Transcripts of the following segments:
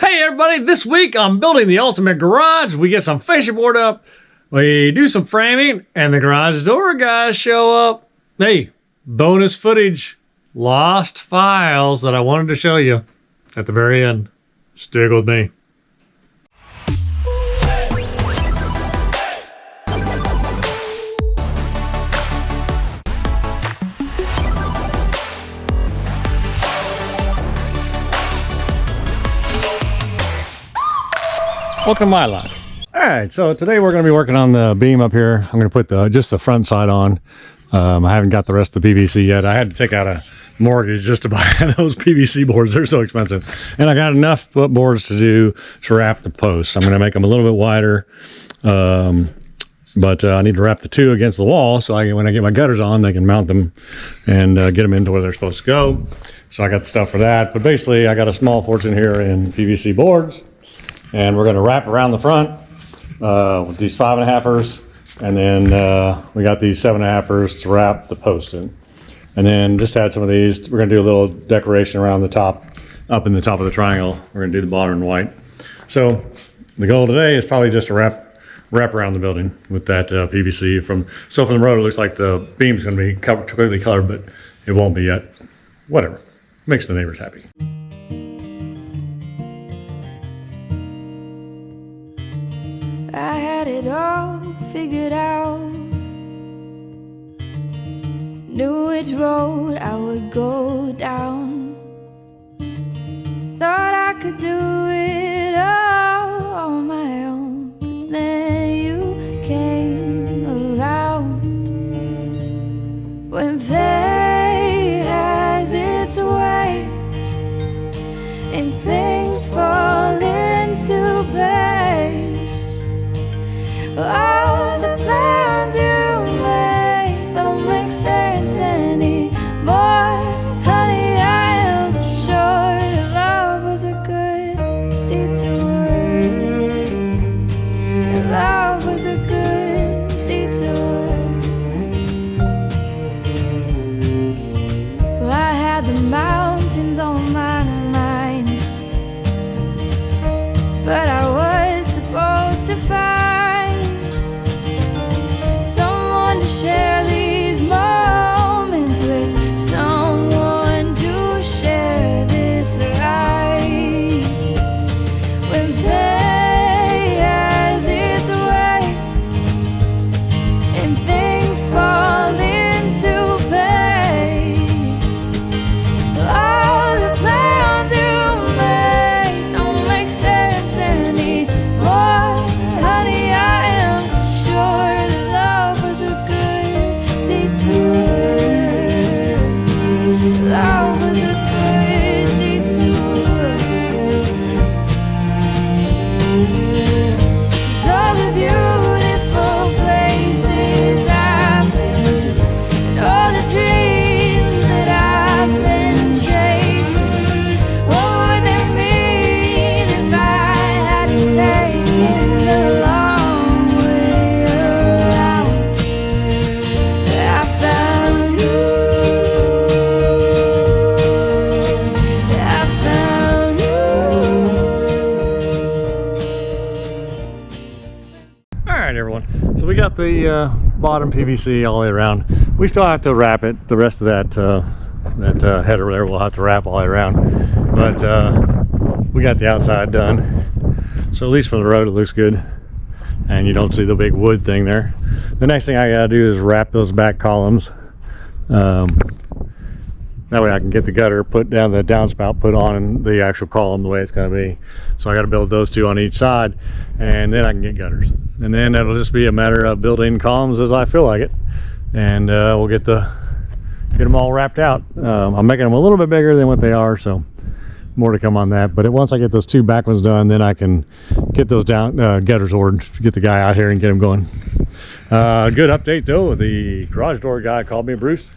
Hey everybody, this week I'm building the ultimate garage. We get some fascia board up, we do some framing, and the garage door guys show up. Hey, bonus footage, lost files that I wanted to show you at the very end. Stick with me. Welcome to my life. All right, so today we're going to be working on the beam up here. I'm going to put just the front side on. I haven't got the rest of the PVC yet. I had to take out a mortgage just to buy those PVC boards. They're so expensive. And I got enough boards to wrap the posts. I'm going to make them a little bit wider. But I need to wrap the two against the wall so when I get my gutters on, they can mount them and get them into where they're supposed to go. So I got the stuff for that. But basically, I got a small fortune here in PVC boards. And we're going to wrap around the front with these 5.5ers, and then we got these 7.5ers to wrap the post in. And then just add some of these. We're going to do a little decoration around the top, up in the top of the triangle. We're going to do the bottom in white. So the goal today is probably just to wrap around the building with that PVC. From the road, it looks like the beam's going to be completely colored, but it won't be yet. Whatever. Makes the neighbors happy. I had it all figured out, knew which road I would go down, thought I could do it all on my own, but then you came around. When fate has its way and things fall into place, all the plans you made don't make sense anymore. Honey, I am sure that love was a good detour. Love was a good detour. Well, I had the mountains on my mind, but I was supposed to find share these moments with someone to share this ride. When fate has its way and things fall into place, all the plans you made don't make sense anymore. Honey, I am sure that love was a love was a good detour. 'Cause all the beautiful places I've been and all the dreams that I've been chasing, what would they mean if I hadn't taken the long way around? I found you. Everyone, so we got the bottom PVC all the way around. We still have to wrap it. The rest of that header there we'll have to wrap all the way around, but we got the outside done, so at least for the road it looks good and you don't see the big wood thing there. The next thing I gotta do is wrap those back columns. That way I can get the gutter put down, the downspout put on the actual column the way it's going to be. So I got to build those two on each side, and then I can get gutters. And then it'll just be a matter of building columns as I feel like it, and we'll get them all wrapped out. I'm making them a little bit bigger than what they are, so more to come on that. But once I get those two back ones done, then I can get those gutters ordered, get the guy out here and get them going. Good update though, the garage door guy called me, Bruce,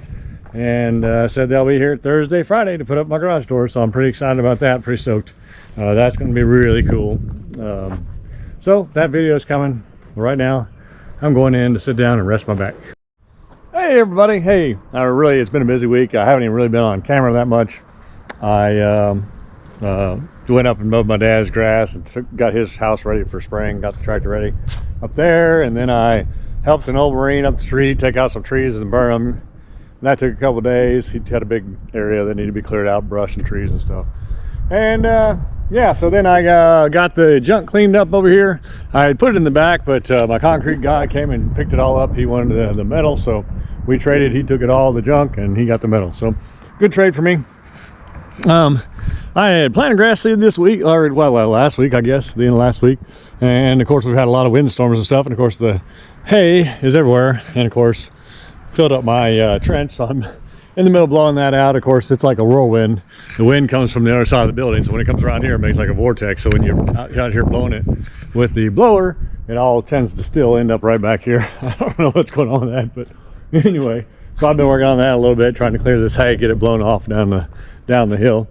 and said they'll be here Thursday, Friday to put up my garage door. So I'm pretty excited about that, pretty stoked. That's going to be really cool. So that video is coming. Right now I'm going in to sit down and rest my back. Hey everybody, hey, it's been a busy week. I haven't even really been on camera that much. I Went up and mowed my dad's grass and got his house ready for spring, got the tractor ready up there, and then I helped an old Marine up the street take out some trees and burn them. And that took a couple days. He had a big area that needed to be cleared out, brush and trees and stuff. And yeah, so then I got the junk cleaned up over here. I had put it in the back, but my concrete guy came and picked it all up. He wanted the metal, so we traded. He took it all, the junk, and he got the metal. So good trade for me. I had planted grass seed this week, or well, last week, I guess, the end of last week. And of course, we've had a lot of windstorms and stuff. And of course, the hay is everywhere. And of course, filled up my trench. So I'm in the middle of blowing that out. Of course, it's like a whirlwind. The wind comes from the other side of the building. So when it comes around here, it makes like a vortex. So when you're out here blowing it with the blower, it all tends to still end up right back here. I don't know what's going on with that, but anyway. So I've been working on that a little bit, trying to clear this hay, get it blown off down the hill.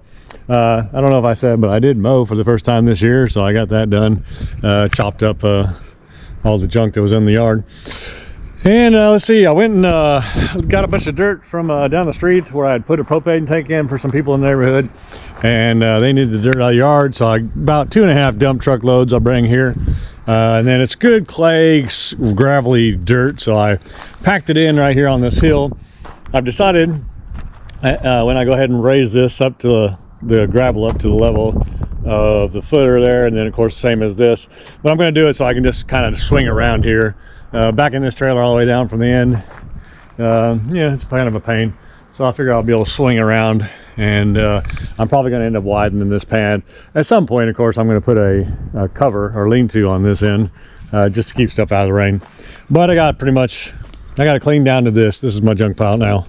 I don't know if I said, but I did mow for the first time this year, so I got that done. Chopped up all the junk that was in the yard. And let's see, I went and got a bunch of dirt from down the street where I had put a propane tank in for some people in the neighborhood, and they needed the dirt out of the yard, so about 2.5 dump truck loads I'll bring here. And then it's good clay, gravelly dirt, so I packed it in right here on this hill. I've decided when I go ahead and raise this up to the gravel up to the level of the footer there, and then of course same as this, but I'm going to do it so I can just kind of swing around here, back in this trailer all the way down from the end. Yeah, it's kind of a pain, so I figure I'll be able to swing around, and I'm probably going to end up widening this pad at some point. Of course, I'm going to put a cover or lean-to on this end, just to keep stuff out of the rain. But I got it cleaned down to this. This is my junk pile now.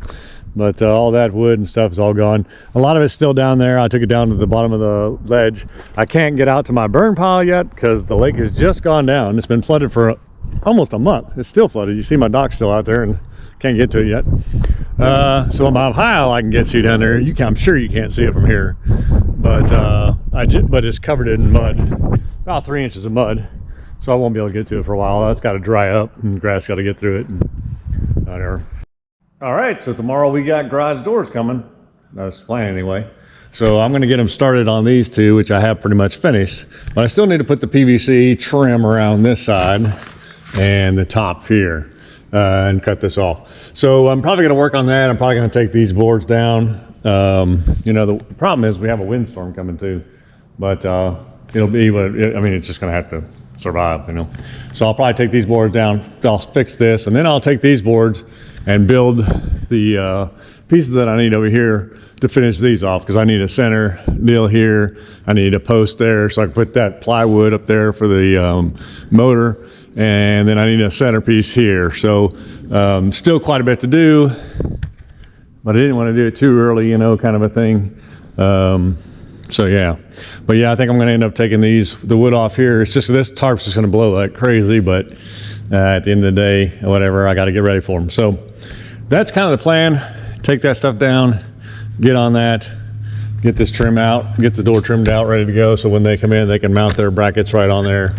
But all that wood and stuff is all gone. A lot of it's still down there. I took it down to the bottom of the ledge. I can't get out to my burn pile yet because the lake has just gone down. It's been flooded for almost a month. It's still flooded. You see my dock's still out there and can't get to it yet. So about how I can get to down there, I'm sure you can't see it from here. But but it's covered in mud, about 3 inches of mud. So I won't be able to get to it for a while. That's got to dry up and grass got to get through it. And whatever. All right, so tomorrow we got garage doors coming. That's the plan anyway. So I'm going to get them started on these two, which I have pretty much finished. But I still need to put the PVC trim around this side and the top here and cut this off. So I'm probably going to work on that. I'm probably going to take these boards down. You know, the problem is we have a windstorm coming too. But it'll be what I mean, it's just going to have to survive, you know. So I'll probably take these boards down. I'll fix this, and then I'll take these boards and build the pieces that I need over here to finish these off, because I need a center deal here. I need a post there so I can put that plywood up there for the motor, and then I need a centerpiece here. So still quite a bit to do, but I didn't want to do it too early, you know, kind of a thing. So yeah, but yeah, I think I'm going to end up taking the wood off here. It's just this tarp's just going to blow like crazy, but at the end of the day, whatever, I got to get ready for them. So that's kind of the plan. Take that stuff down, get on that, get this trim out, get the door trimmed out, ready to go. So when they come in, they can mount their brackets right on there.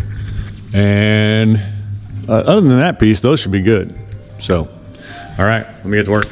And other than that piece, those should be good. So, all right, let me get to work.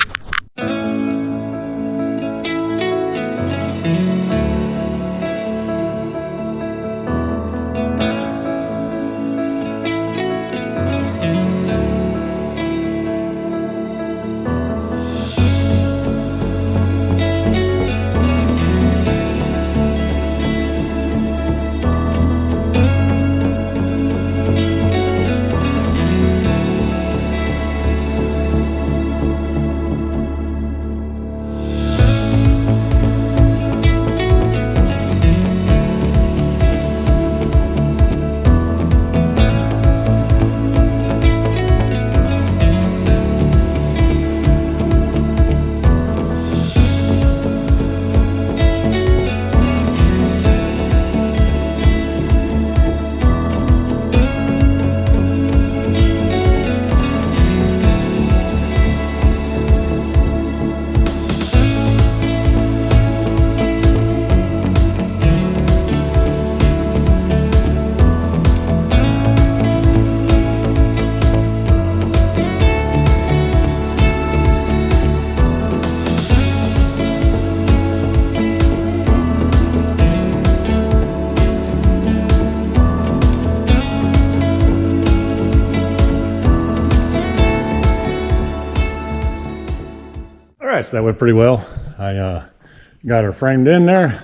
that went pretty well. I got her framed in there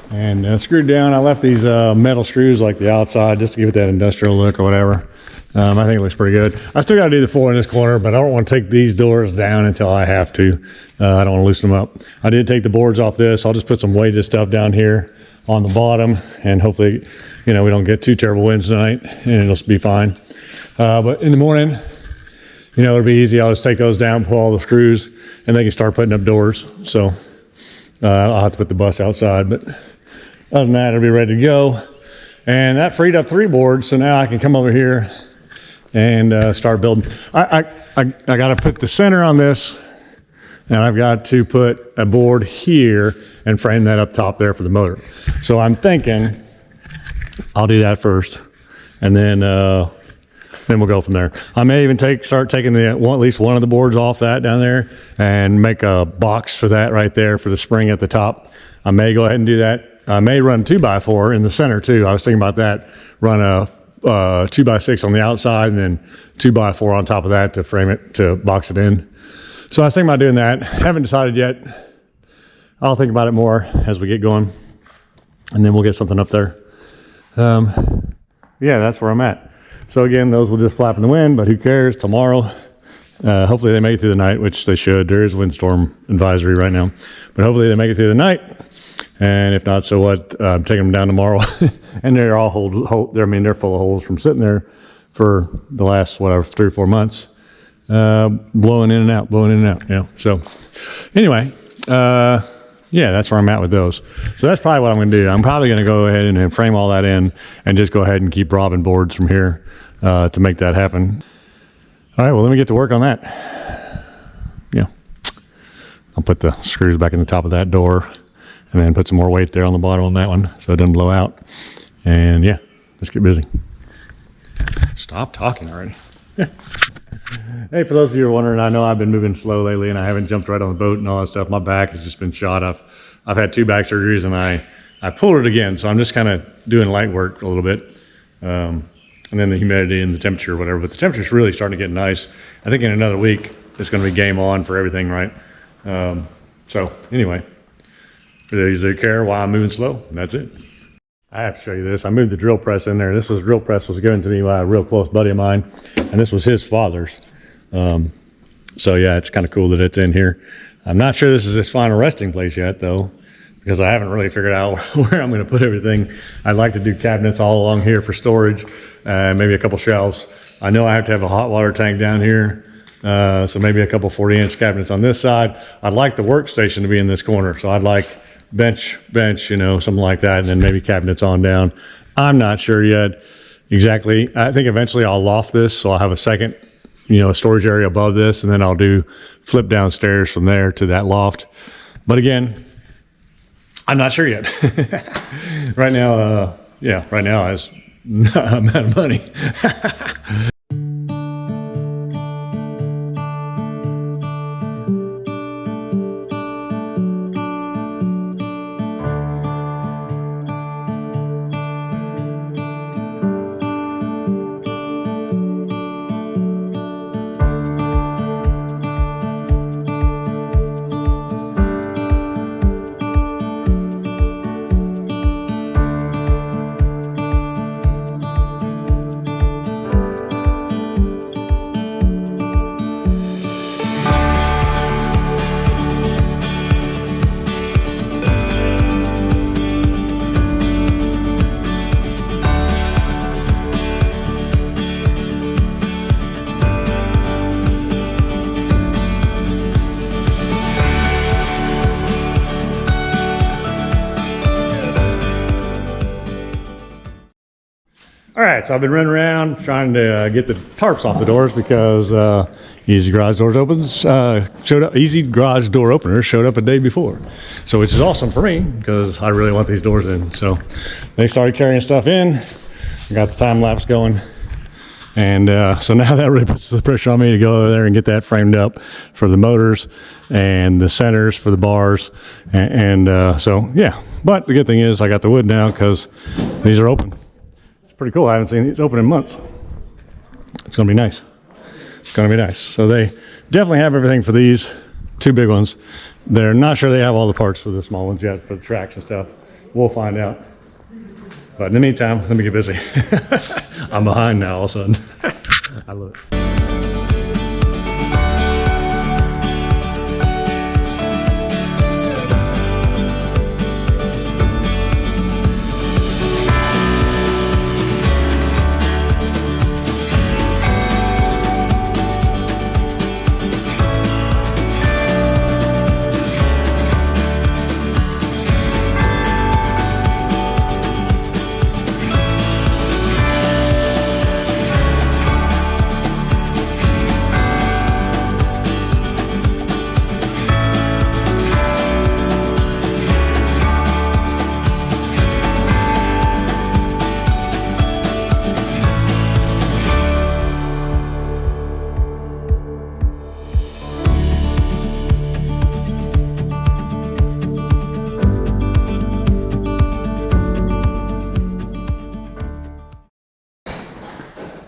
and screwed down. I left these metal screws like the outside just to give it that industrial look or whatever. I think it looks pretty good. I still got to do the floor in this corner, but I don't want to take these doors down until I have to. I don't want to loosen them up. I did take the boards off this. I'll just put some weighted stuff down here on the bottom, and hopefully, you know, we don't get too terrible winds tonight, and it'll be fine. But in the morning, you know, it'll be easy. I'll just take those down, pull all the screws, and they can start putting up doors. So I'll have to put the bus outside, but other than that, it'll be ready to go. And that freed up 3 boards, so now I can come over here and start building. I got to put the center on this, and I've got to put a board here and frame that up top there for the motor. So I'm thinking I'll do that first, and then we'll go from there. I may even start taking at least one of the boards off that down there and make a box for that right there for the spring at the top. I may go ahead and do that. I may run 2x4 in the center too. I was thinking about that. Run a 2x6 on the outside and then 2x4 on top of that to frame it, to box it in. So I was thinking about doing that. Haven't decided yet. I'll think about it more as we get going, and then we'll get something up there. Yeah, that's where I'm at. So again, those will just flap in the wind, but who cares? Tomorrow, hopefully they make it through the night, which they should. There is a windstorm advisory right now, but hopefully they make it through the night. And if not, so what? I'm taking them down tomorrow, and they're all they're full of holes from sitting there for the last 3 or 4 months, blowing in and out. You know. So anyway, yeah, that's where I'm at with those. So that's probably what I'm going to do. I'm probably going to go ahead and frame all that in, and just go ahead and keep robbing boards from here to make that happen. All right, well, let me get to work on that. Yeah, I'll put the screws back in the top of that door, and then put some more weight there on the bottom on that one so it doesn't blow out. And yeah, let's get busy. Stop talking already. Hey, for those of you who are wondering, I know I've been moving slow lately and I haven't jumped right on the boat and all that stuff. My back has just been shot. I've had 2 back surgeries, and I pulled it again, so I'm just kind of doing light work a little bit. And then the humidity and the temperature, whatever. But the temperature's really starting to get nice. I think in another week, it's going to be game on for everything, right? So anyway, for those that care why I'm moving slow, that's it. I have to show you this. I moved the drill press in there. This drill press was given to me by a real close buddy of mine, and this was his father's. So yeah, it's kind of cool that it's in here. I'm not sure this is its final resting place yet, though, because I haven't really figured out where I'm going to put everything. I'd like to do cabinets all along here for storage, maybe a couple shelves. I know I have to have a hot water tank down here, so maybe a couple 40-inch cabinets on this side. I'd like the workstation to be in this corner, so I'd like bench, you know, something like that, and then maybe cabinets on down. I'm not sure yet exactly. I think eventually I'll loft this, so I'll have a second, you know, storage area above this, and then I'll do flip downstairs from there to that loft. But again, I'm not sure yet. Right now, right now I'm out of money. All right, so I've been running around trying to get the tarps off the doors because Easy Garage Door Openers showed up a day before. So which is awesome for me because I really want these doors in. So they started carrying stuff in. I got the time lapse going. And so now that really puts the pressure on me to go over there and get that framed up for the motors and the centers for the bars. So yeah, but the good thing is I got the wood now because these are open. Pretty cool. I haven't seen these open in months. It's gonna be nice. It's gonna be nice. So they definitely have everything for these two big ones. They're not sure they have all the parts for the small ones yet, for the tracks and stuff. We'll find out. But in the meantime, let me get busy. I'm behind now all of a sudden. I love it.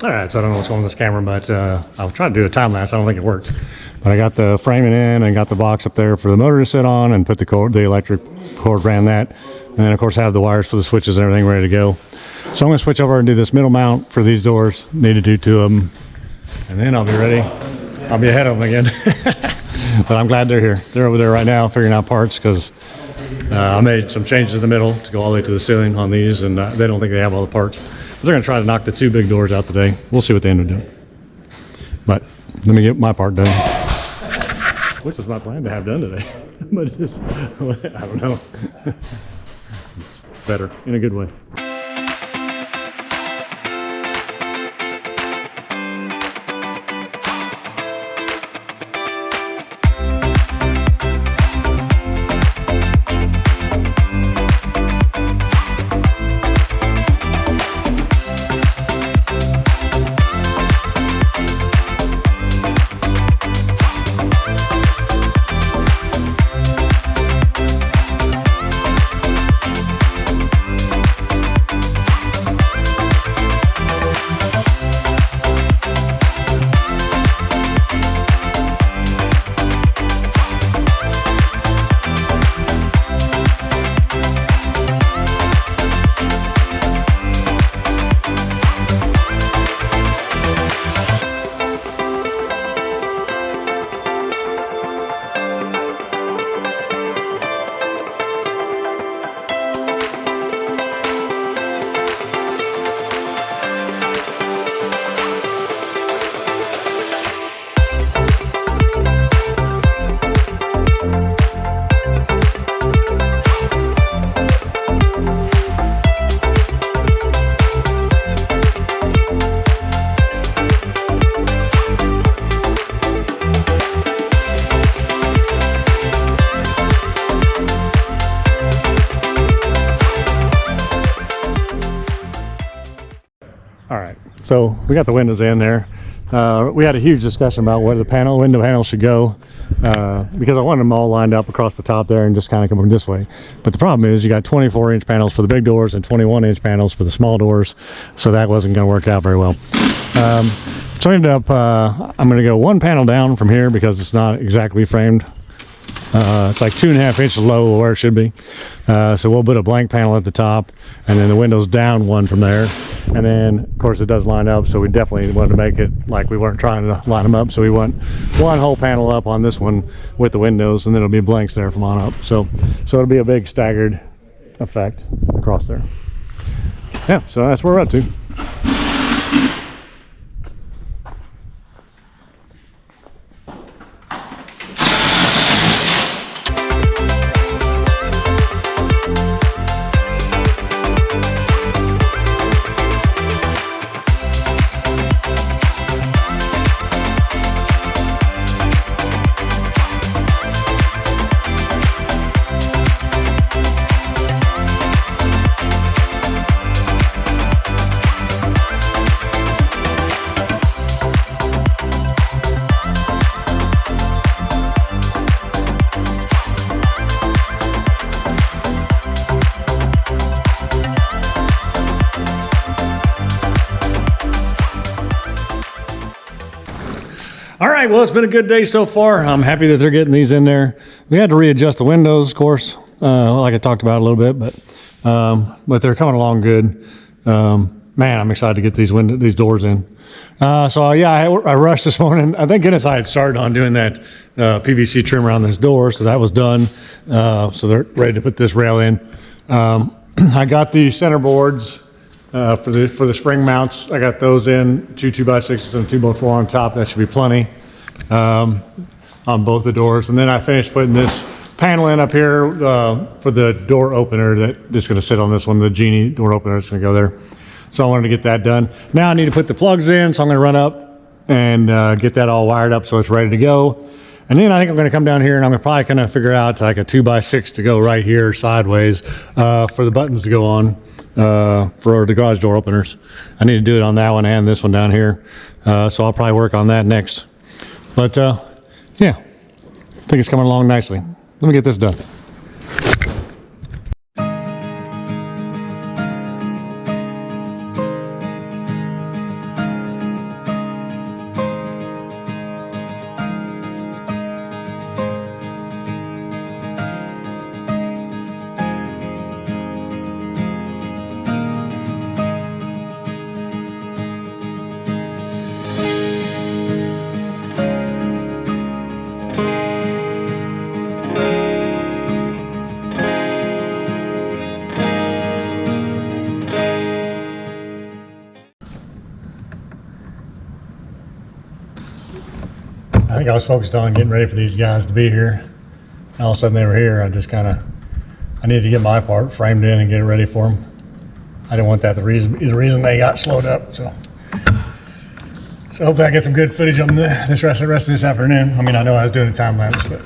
All right, so I don't know what's going on with this camera, but I was trying to do a time lapse. I don't think it worked. But I got the framing in and got the box up there for the motor to sit on and put the electric cord, ran that. And then of course have the wires for the switches and everything ready to go. So I'm gonna switch over and do this middle mount for these doors. Need to do two of them. And then I'll be ready. I'll be ahead of them again. But I'm glad they're here. They're over there right now figuring out parts because I made some changes in the middle to go all the way to the ceiling on these, and they don't think they have all the parts. They're going to try to knock the two big doors out today. We'll see what they end up doing. But let me get my part done, which was my plan to have done today. But just, I don't know. It's better in a good way. All right, so we got the windows in there. We had a huge discussion about where the window panels should go because I wanted them all lined up across the top there and just kind of coming this way. But the problem is you got 24-inch panels for the big doors and 21-inch panels for the small doors, so that wasn't going to work out very well. So I ended up, I'm going to go one panel down from here because it's not exactly framed. It's like 2.5 inches low where it should be. So we'll put a blank panel at the top and then the windows down one from there. And then of course it does line up, so we definitely wanted to make it like we weren't trying to line them up. So we want one whole panel up on this one with the windows, and then it'll be blanks there from on up. So it'll be a big staggered effect across there. Yeah, so that's where we're up to. All right, well, it's been a good day so far. I'm happy that they're getting these in there. We had to readjust the windows, of course, like I talked about a little bit, but they're coming along good. Man, I'm excited to get these doors in. So yeah, I rushed this morning. I thank goodness I had started on doing that PVC trim around this door, so that was done. So they're ready to put this rail in. I got the center boards for the spring mounts. I got those in, 2 2x6s and 2x4 on top. That should be plenty on both the doors. And then I finished putting this panel in up here for the door opener that is going to sit on this one, the Genie door opener is going to go there. So I wanted to get that done. Now I need to put the plugs in, so I'm going to run up and get that all wired up so it's ready to go. And then I think I'm going to come down here and I'm probably going to figure out like a 2x6 to go right here sideways for the buttons to go on for the garage door openers. I need to do it on that one and this one down here. So I'll probably work on that next. But yeah, I think it's coming along nicely. Let me get this done. I think I was focused on getting ready for these guys to be here. All of a sudden they were here. I needed to get my part framed in and get it ready for them. I didn't want that the reason they got slowed up. So hopefully I get some good footage on the rest of this afternoon. I mean, I know I was doing a time lapse, but.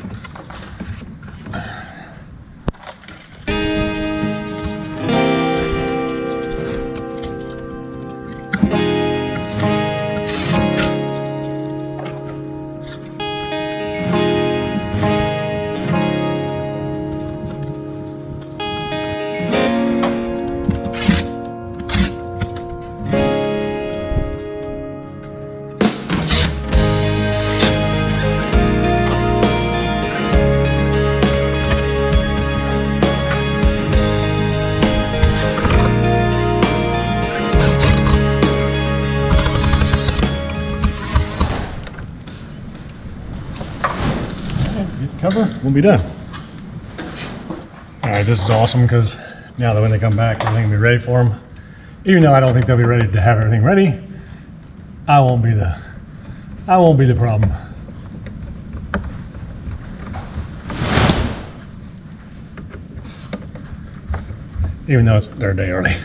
Cover, we'll be done. All right, this is awesome because now that when they come back, everything will be ready for them. Even though I don't think they'll be ready to have everything ready, I won't be the problem. Even though it's their day early.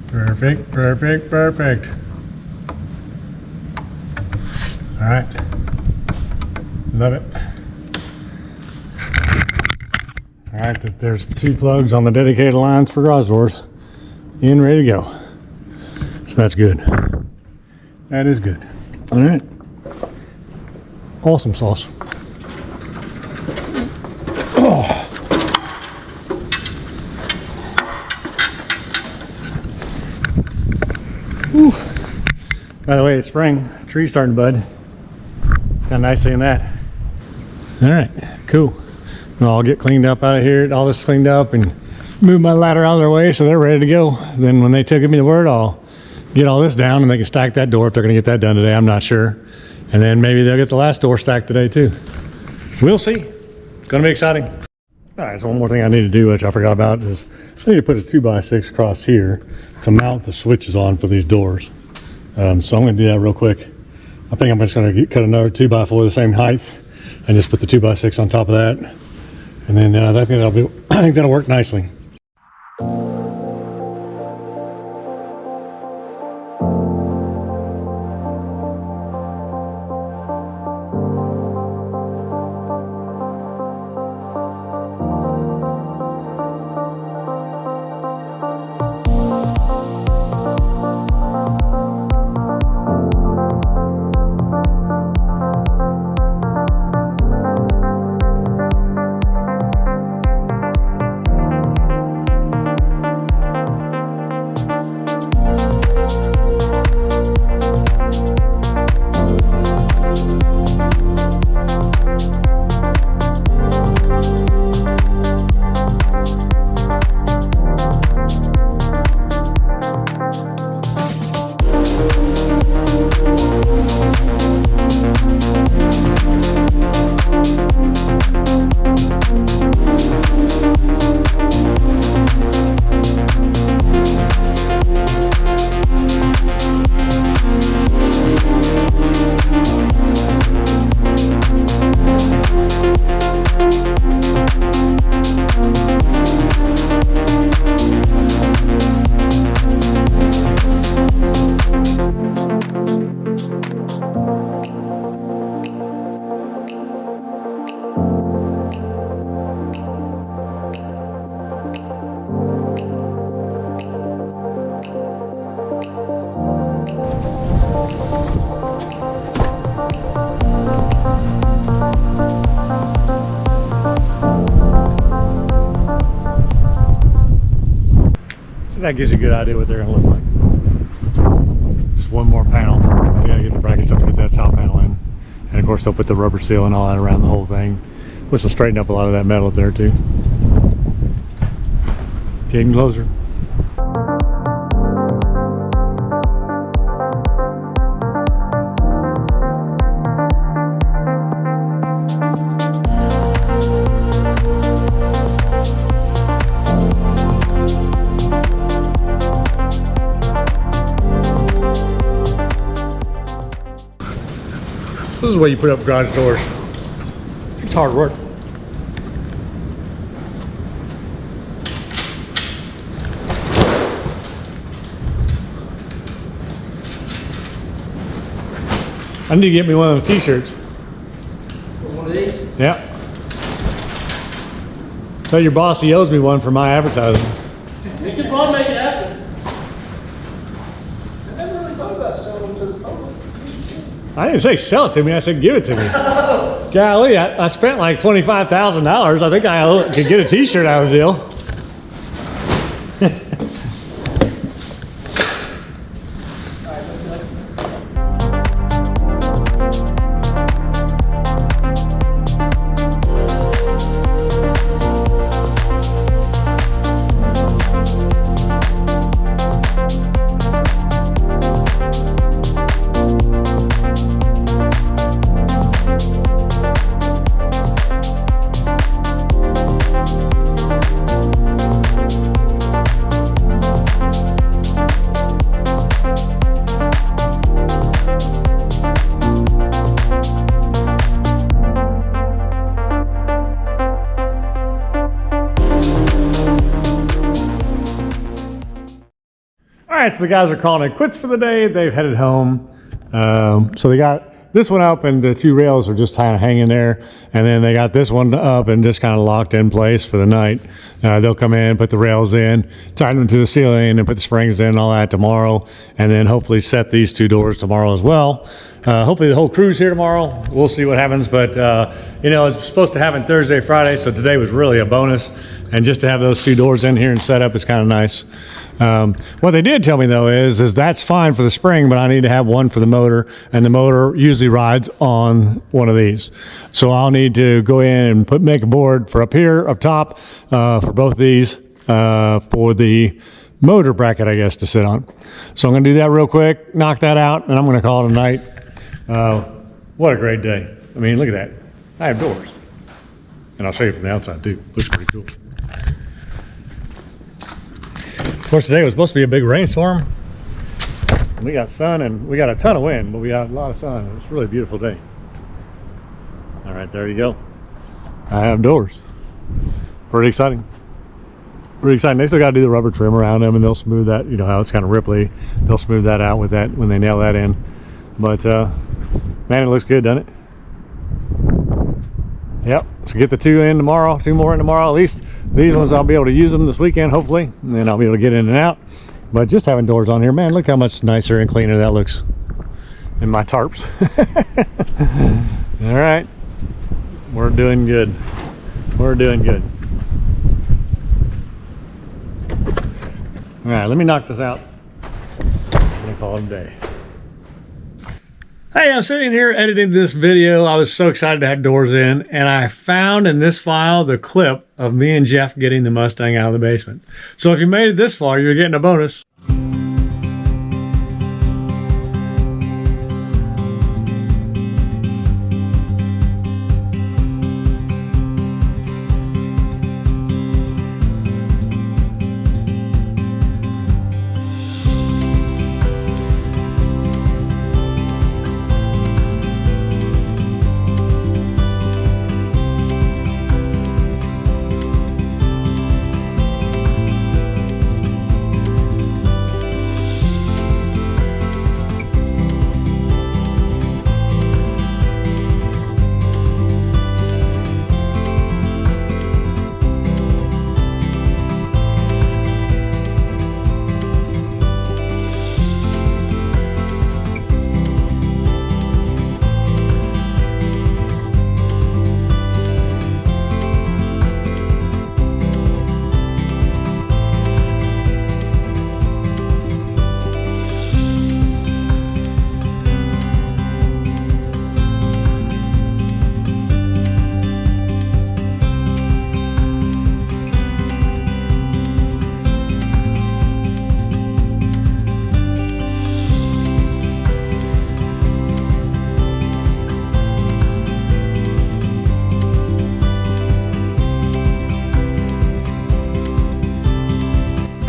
Perfect, perfect, perfect. All right. Love it. All right, there's 2 plugs on the dedicated lines for garage doors in, ready to go. So that's good. That is good. All right. Awesome sauce. Oh. Whew. By the way, it's spring. Trees starting to bud. It's kind of nice seeing that. All right, cool. Well, I'll get cleaned up out of here, all this cleaned up, and move my ladder out of their way so they're ready to go. Then when they give me the word, I'll get all this down and they can stack that door if they're gonna get that done today, I'm not sure. And then maybe they'll get the last door stacked today too. We'll see. It's gonna be exciting. All right, so one more thing I need to do, which I forgot about, is I need to put a 2x6 across here to mount the switches on for these doors. So I'm gonna do that real quick. I think I'm just gonna cut another 2x4 the same height and just put the 2x6 on top of that. And then I think that'll work nicely. that gives you a good idea what they're gonna look like. Just one more panel. I gotta get the brackets up to get that top panel in. And of course they'll put the rubber seal and all that around the whole thing, which will straighten up a lot of that metal up there too. Getting closer. This is the way you put up garage doors. It's hard work. I need to get me one of those t-shirts. One of these? Yeah. Tell your boss he owes me one for my advertising. You can probably make it happen. I never really thought about selling them to the public. I didn't say sell it to me, I said give it to me. Golly, I spent like $25,000. I think I could get a t-shirt out of the deal. All right, so the guys are calling it quits for the day. They've headed home. So they got this one up and the two rails are just kind of hanging there. And then they got this one up and just kind of locked in place for the night. They'll come in, put the rails in, tighten them to the ceiling and put the springs in and all that tomorrow. And then hopefully set these two doors tomorrow as well. Hopefully the whole crew's here tomorrow. We'll see what happens. But, you know, it's supposed to happen Thursday, Friday. So today was really a bonus. And just to have those two doors in here and set up is kind of nice. What they did tell me though is that's fine for the spring, but I need to have one for the motor, and the motor usually rides on one of these. So I'll need to go in and make a board for up here, up top, for both these, for the motor bracket, I guess, to sit on. So I'm gonna do that real quick, knock that out, and I'm gonna call it a night. What a great day. I mean, look at that. I have doors. And I'll show you from the outside too. Looks pretty cool. Of course, today was supposed to be a big rainstorm. We got sun and we got a ton of wind, but we got a lot of sun. It was a really beautiful day. All right, there you go. I have doors. Pretty exciting. Pretty exciting. They still got to do the rubber trim around them, and they'll smooth that. You know how it's kind of ripply. They'll smooth that out with that when they nail that in. But man, it looks good, doesn't it? Yep. So get the two in tomorrow. Two more in tomorrow. At least these ones I'll be able to use them this weekend, hopefully, and then I'll be able to get in and out. But just having doors on here, man, look how much nicer and cleaner that looks in my tarps. All right, we're doing good. We're doing good. All right, let me knock this out. I'm gonna call it a day. Hey, I'm sitting here editing this video. I was so excited to have doors in, and I found in this file the clip of me and Jeff getting the Mustang out of the basement. So if you made it this far, you're getting a bonus.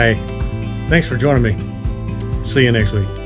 Hey, thanks for joining me. See you next week.